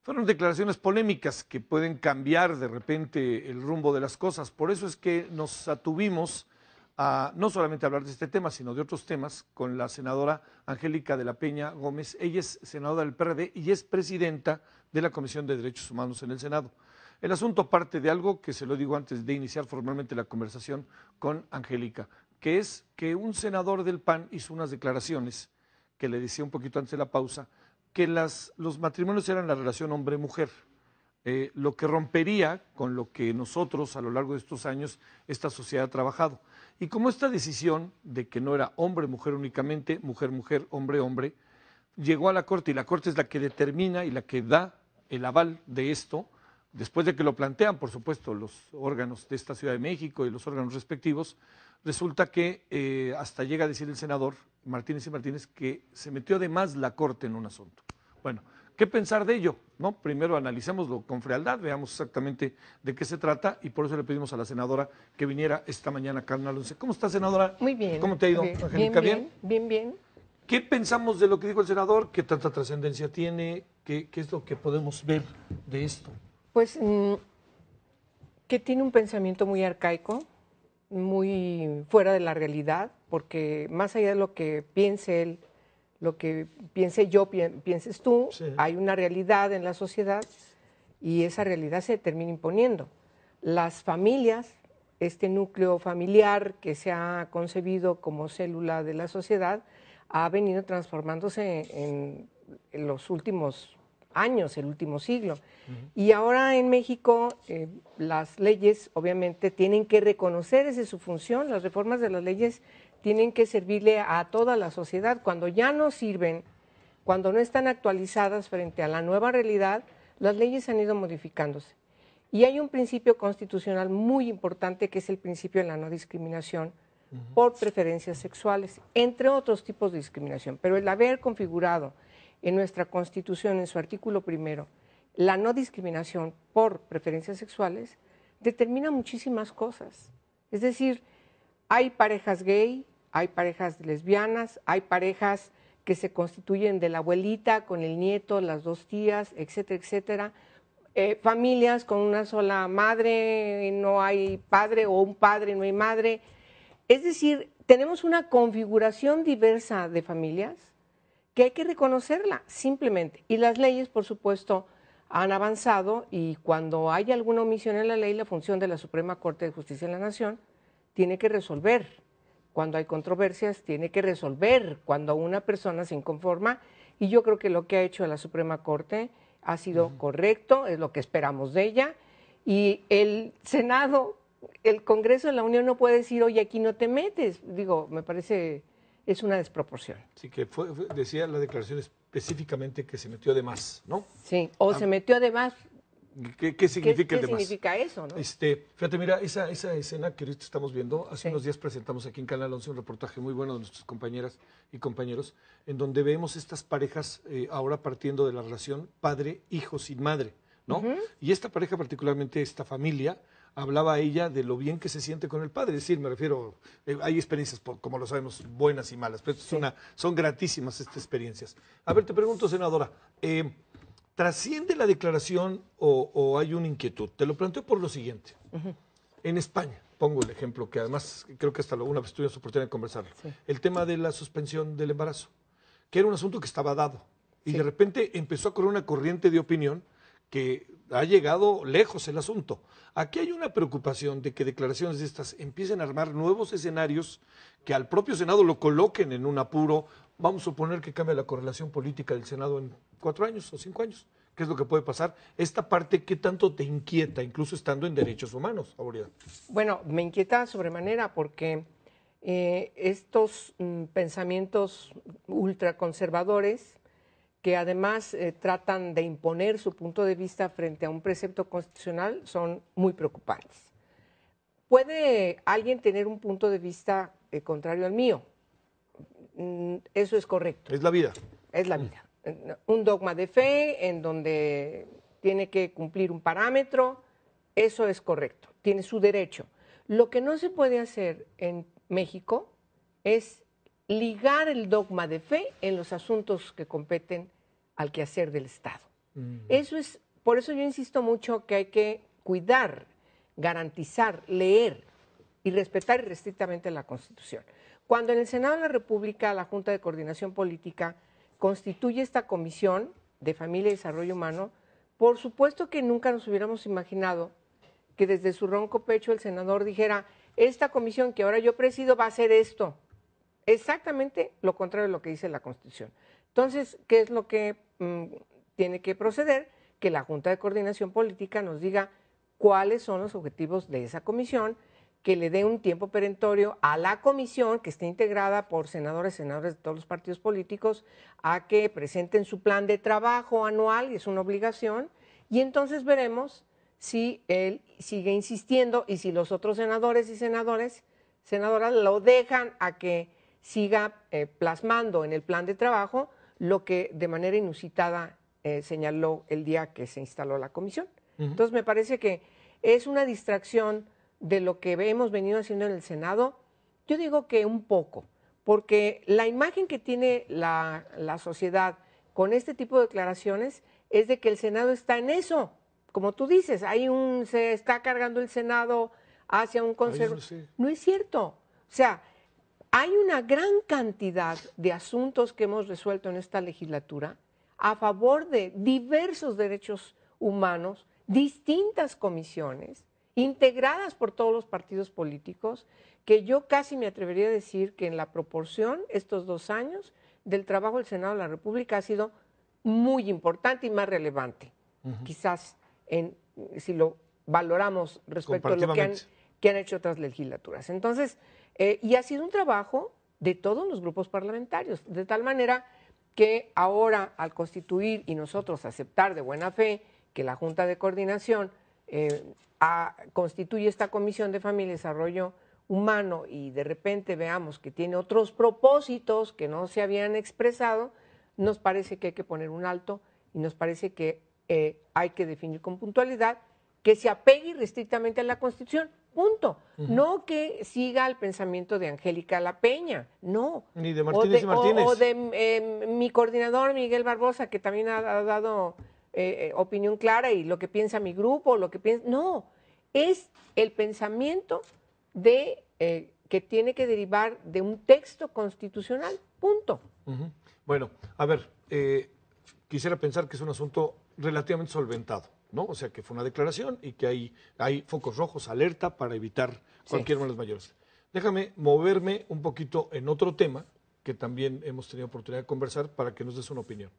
Fueron declaraciones polémicas que pueden cambiar de repente el rumbo de las cosas. Por eso es que nos atuvimos a no solamente hablar de este tema, sino de otros temas con la senadora Angélica de la Peña Gómez. Ella es senadora del PRD y es presidenta de la Comisión de Derechos Humanos en el Senado. El asunto parte de algo que se lo digo antes de iniciar formalmente la conversación con Angélica, que es que un senador del PAN hizo unas declaraciones que le decía un poquito antes de la pausa, que los matrimonios eran la relación hombre-mujer, lo que rompería con lo que nosotros a lo largo de estos años esta sociedad ha trabajado. Y como esta decisión de que no era hombre-mujer únicamente, mujer-mujer, hombre-hombre, llegó a la Corte y la Corte es la que determina y la que da el aval de esto, después de que lo plantean, por supuesto, los órganos de esta Ciudad de México y los órganos respectivos, resulta que hasta llega a decir el senador Martínez y Martínez que se metió de más la Corte en un asunto. Bueno, ¿qué pensar de ello? ¿No? Primero analicémoslo con frialdad, veamos exactamente de qué se trata y por eso le pedimos a la senadora que viniera esta mañana a Canal 11. ¿Cómo está, senadora? Muy bien. ¿Cómo te ha ido, Angélica? Bien. ¿Qué pensamos de lo que dijo el senador? ¿Qué tanta trascendencia tiene? ¿Qué es lo que podemos ver de esto? Pues que tiene un pensamiento muy arcaico, muy fuera de la realidad, porque más allá de lo que piense él, lo que piense yo, pienses tú, sí, hay una realidad en la sociedad y esa realidad se termina imponiendo. Las familias, este núcleo familiar que se ha concebido como célula de la sociedad, ha venido transformándose en los últimos años, el último siglo. Y ahora en México las leyes obviamente tienen que reconocer esa es su función, las reformas de las leyes tienen que servirle a toda la sociedad. Cuando ya no sirven, cuando no están actualizadas frente a la nueva realidad, las leyes han ido modificándose. Y hay un principio constitucional muy importante que es el principio de la no discriminación por preferencias sexuales, entre otros tipos de discriminación. Pero el haber configurado en nuestra Constitución, en su artículo primero, la no discriminación por preferencias sexuales, determina muchísimas cosas. Es decir, hay parejas gay, hay parejas lesbianas, hay parejas que se constituyen de la abuelita con el nieto, las dos tías, etcétera, etcétera. Familias con una sola madre, no hay padre, o un padre, no hay madre. Es decir, tenemos una configuración diversa de familias que hay que reconocerla simplemente. Y las leyes, por supuesto, han avanzado y cuando hay alguna omisión en la ley, la función de la Suprema Corte de Justicia de la Nación tiene que resolver. Cuando hay controversias, tiene que resolver cuando una persona se inconforma. Y yo creo que lo que ha hecho la Suprema Corte ha sido correcto, es lo que esperamos de ella. Y el Senado, el Congreso de la Unión no puede decir, oye, aquí no te metes. Digo, me parece, es una desproporción. Sí, que decía la declaración específicamente que se metió de más, ¿no? Sí, o se metió de más. ¿Qué significa el de más? ¿Qué significa eso, no? Fíjate, mira, esa escena que ahorita estamos viendo, hace unos días presentamos aquí en Canal 11 un reportaje muy bueno de nuestras compañeras y compañeros, en donde vemos estas parejas ahora partiendo de la relación padre-hijo sin madre, ¿no? Y esta pareja, particularmente esta familia, hablaba ella de lo bien que se siente con el padre. Es decir, me refiero, hay experiencias, como lo sabemos, buenas y malas, pero son gratísimas estas experiencias. A ver, te pregunto, senadora, ¿trasciende la declaración o hay una inquietud? Te lo planteo por lo siguiente. En España, pongo el ejemplo, que además creo que hasta una vez tuvimos oportunidad de conversarlo, el tema de la suspensión del embarazo, que era un asunto que estaba dado, y de repente empezó a correr una corriente de opinión que ha llegado lejos el asunto. Aquí hay una preocupación de que declaraciones de estas empiecen a armar nuevos escenarios que al propio Senado lo coloquen en un apuro. Vamos a suponer que cambia la correlación política del Senado en 4 años o 5 años. ¿Qué es lo que puede pasar? Esta parte, ¿qué tanto te inquieta, incluso estando en derechos humanos, Aurida? Bueno, me inquieta sobremanera porque estos pensamientos ultraconservadores que además tratan de imponer su punto de vista frente a un precepto constitucional son muy preocupantes. ¿Puede alguien tener un punto de vista contrario al mío? Eso es correcto. Es la vida. Es la vida. Un dogma de fe en donde tiene que cumplir un parámetro, eso es correcto, tiene su derecho. Lo que no se puede hacer en México es ligar el dogma de fe en los asuntos que competen al quehacer del Estado. Eso es, por eso yo insisto mucho que hay que cuidar, garantizar, leer y respetar irrestrictamente la Constitución. Cuando en el Senado de la República la Junta de Coordinación Política constituye esta comisión de Familia y Desarrollo Humano, por supuesto que nunca nos hubiéramos imaginado que desde su ronco pecho el senador dijera, esta comisión que ahora yo presido va a hacer esto. Exactamente lo contrario de lo que dice la Constitución. Entonces, ¿qué es lo que tiene que proceder? Que la Junta de Coordinación Política nos diga cuáles son los objetivos de esa comisión, que le dé un tiempo perentorio a la comisión, que esté integrada por senadores de todos los partidos políticos, a que presenten su plan de trabajo anual, y es una obligación, y entonces veremos si él sigue insistiendo y si los otros senadores y senadoras lo dejan a que siga plasmando en el plan de trabajo lo que de manera inusitada señaló el día que se instaló la comisión. Entonces me parece que es una distracción de lo que hemos venido haciendo en el Senado. Yo digo que un poco, porque la imagen que tiene la sociedad con este tipo de declaraciones es de que el Senado está en eso. Como tú dices, se está cargando el Senado hacia un conservador. Sí. No es cierto. O sea, hay una gran cantidad de asuntos que hemos resuelto en esta legislatura a favor de diversos derechos humanos, distintas comisiones, integradas por todos los partidos políticos, que yo casi me atrevería a decir que en la proporción, estos 2 años, del trabajo del Senado de la República ha sido muy importante y más relevante. Quizás si lo valoramos respecto a lo que han hecho otras legislaturas. Entonces, y ha sido un trabajo de todos los grupos parlamentarios, de tal manera que ahora, al constituir y nosotros aceptar de buena fe que la Junta de Coordinación constituye esta Comisión de Familia y Desarrollo Humano y de repente veamos que tiene otros propósitos que no se habían expresado, nos parece que hay que poner un alto y nos parece que hay que definir con puntualidad que se apegue irrestrictamente a la Constitución, punto. No que siga el pensamiento de Angélica La Peña, no. Ni de Martínez y Martínez. O de mi coordinador Miguel Barbosa, que también ha dado opinión clara y lo que piensa mi grupo, lo que piensa... No, es el pensamiento que tiene que derivar de un texto constitucional, punto. Bueno, a ver, quisiera pensar que es un asunto relativamente solventado, ¿no? O sea, que fue una declaración y que hay focos rojos, alerta para evitar cualquier males mayores. Déjame moverme un poquito en otro tema que también hemos tenido oportunidad de conversar para que nos des una opinión.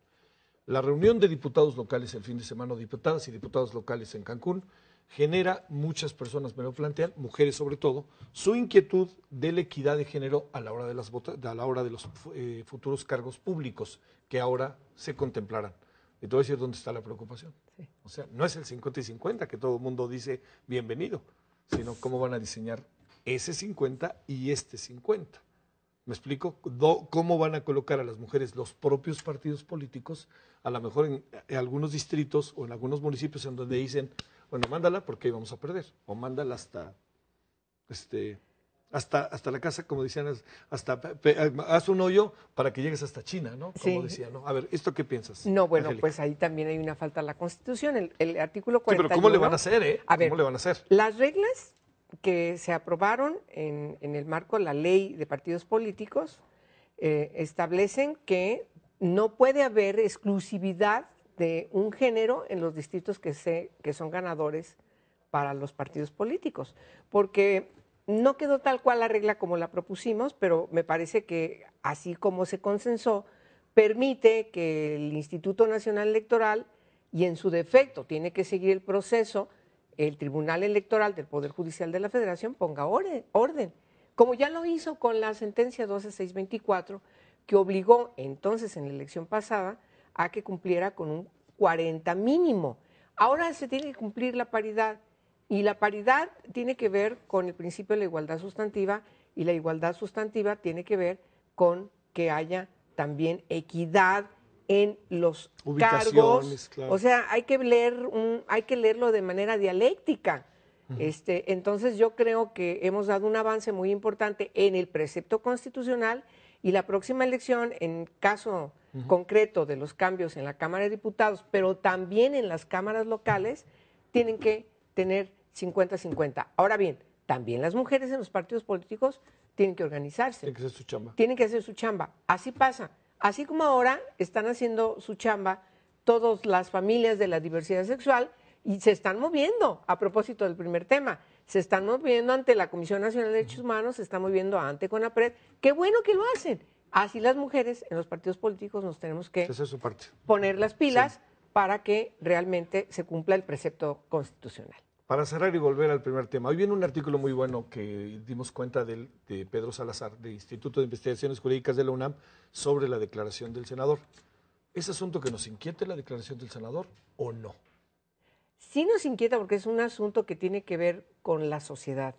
La reunión de diputados locales el fin de semana, diputadas y diputados locales en Cancún, genera, muchas personas me lo plantean, mujeres sobre todo, su inquietud de la equidad de género a la hora de los futuros cargos públicos que ahora se contemplarán. Y te voy a decir dónde está la preocupación. Sí. O sea, no es el 50 y 50 que todo el mundo dice bienvenido, sino cómo van a diseñar ese 50 y este 50. ¿Me explico? ¿Cómo van a colocar a las mujeres los propios partidos políticos, a lo mejor en algunos distritos o en algunos municipios en donde dicen, bueno, mándala porque ahí vamos a perder, o mándala hasta la casa, como decían, haz un hoyo para que llegues hasta China, ¿no? Como decía, ¿no? A ver, ¿esto qué piensas? No, bueno, Angélica, pues ahí también hay una falta a la Constitución, el artículo 41. Sí, pero ¿cómo le van a hacer, ¿Cómo le van a hacer? Las reglas que se aprobaron en el marco de la ley de partidos políticos establecen que no puede haber exclusividad de un género en los distritos que son ganadores para los partidos políticos, porque no quedó tal cual la regla como la propusimos, pero me parece que así como se consensó, permite que el Instituto Nacional Electoral, y en su defecto tiene que seguir el proceso, el Tribunal Electoral del Poder Judicial de la Federación ponga orden, como ya lo hizo con la sentencia 12624, que obligó entonces en la elección pasada a que cumpliera con un 40 mínimo. Ahora se tiene que cumplir la paridad, y la paridad tiene que ver con el principio de la igualdad sustantiva, y la igualdad sustantiva tiene que ver con que haya también equidad en los cargos. Claro. O sea, hay que leerlo de manera dialéctica. Entonces yo creo que hemos dado un avance muy importante en el precepto constitucional, y la próxima elección, en caso concreto de los cambios en la Cámara de Diputados, pero también en las cámaras locales, tienen que tener 50-50. Ahora bien, también las mujeres en los partidos políticos tienen que organizarse. Tienen que hacer su chamba. Tienen que hacer su chamba. Así pasa. Así como ahora están haciendo su chamba todas las familias de la diversidad sexual y se están moviendo, a propósito del primer tema, se están moviendo ante la Comisión Nacional de Derechos Humanos, se están moviendo ante CONAPRED. Qué bueno que lo hacen. Así las mujeres en los partidos políticos nos tenemos que Esa es su parte. poner las pilas para que realmente se cumpla el precepto constitucional. Para cerrar y volver al primer tema, hoy viene un artículo muy bueno que dimos cuenta de Pedro Salazar, del Instituto de Investigaciones Jurídicas de la UNAM, sobre la declaración del senador. ¿Es asunto que nos inquiete la declaración del senador o no? Sí nos inquieta porque es un asunto que tiene que ver con la sociedad.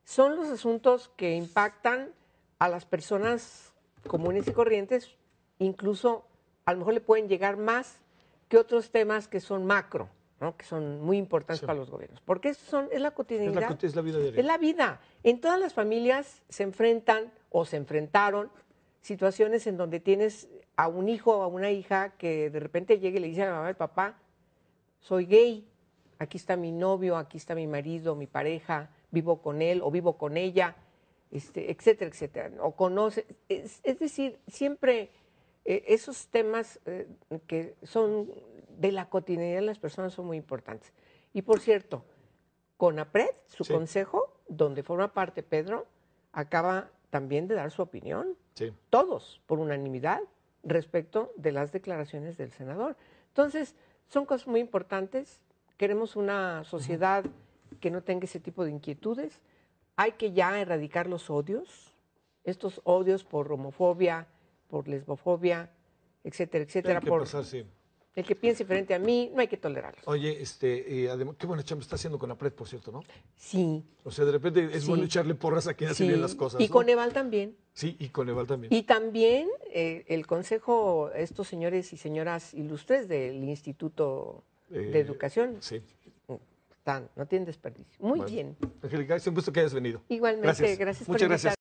Son los asuntos que impactan a las personas comunes y corrientes, incluso a lo mejor le pueden llegar más que otros temas que son macro, ¿no? Que son muy importantes para los gobiernos. Porque es la cotidianidad. Es la vida diaria. Es la vida. En todas las familias se enfrentan o se enfrentaron situaciones en donde tienes a un hijo o a una hija que de repente llega y le dice a la mamá y al papá, soy gay, aquí está mi novio, aquí está mi marido, mi pareja, vivo con él o vivo con ella, etcétera, etcétera. O conoce, es decir, siempre esos temas que son de la cotidianidad de las personas son muy importantes. Y por cierto, CONAPRED, su consejo, donde forma parte Pedro, acaba también de dar su opinión, todos, por unanimidad, respecto de las declaraciones del senador. Entonces, son cosas muy importantes. Queremos una sociedad que no tenga ese tipo de inquietudes. Hay que ya erradicar los odios, estos odios por homofobia, por lesbofobia, etcétera, etcétera. Hay que pasar, el que piense diferente a mí, no hay que tolerarlo. Oye, además, qué buena chamba está haciendo con CONAPRED, por cierto, ¿no? Sí. O sea, de repente es bueno echarle porras a quien hace bien las cosas, Y ¿no? Coneval también. Sí, y Coneval también. Y también el consejo, estos señores y señoras ilustres del Instituto de Educación. Sí. No tienen desperdicio. Muy bien. Angélica, es un gusto que hayas venido. Igualmente, gracias por Muchas gracias.